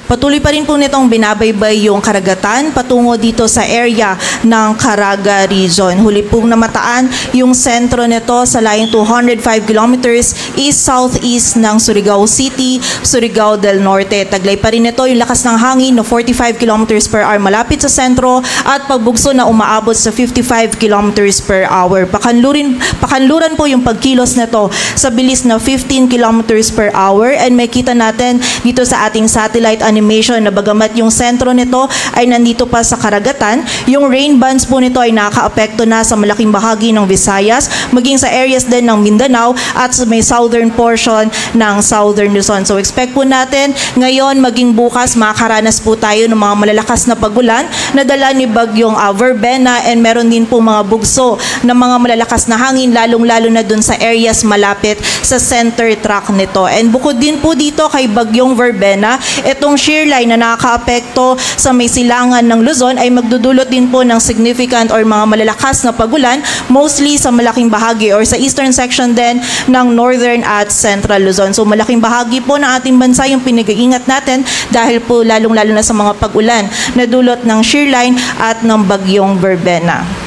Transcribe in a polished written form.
Patuloy pa rin po nitong binabaybay yung karagatan patungo dito sa area ng Caraga Region. Huli pong namataan yung sentro nito sa layong 205 kilometers east-southeast ng Surigao City, Surigao del Norte. Taglay pa rin ito yung lakas ng hangin na 45 kilometers per hour malapit sa sentro at pagbugso na umaabot sa 55 kilometers per hour. Pakanluran po yung pagkilos nito sa bilis na 15 kilometers per hour, and may kita natin dito sa ating satellite animation na bagamat yung sentro nito ay nandito pa sa karagatan, yung rain bands po nito ay nakaapekto na sa malaking bahagi ng Visayas, maging sa areas din ng Mindanao at sa may southern portion ng Southern Luzon. So expect po natin ngayon maging bukas makakaranas po tayo ng mga malalakas na pagulan na dala ni bagyong Verbena, and meron din po mga bugso ng mga malalakas na hangin lalong-lalo na dun sa areas malapit sa center track nito. And bukod din po dito kay bagyong Verbena, itong shear line na nakakaapekto sa may silangan ng Luzon ay magdudulot din po ng significant or mga malalakas na pagulan, mostly sa malaking bahagi or sa eastern section din ng northern at central Luzon. So malaking bahagi po ng ating bansa yung pinag-iingat natin dahil po lalong-lalo na sa mga pagulan na dulot ng shear line at ng bagyong Verbena.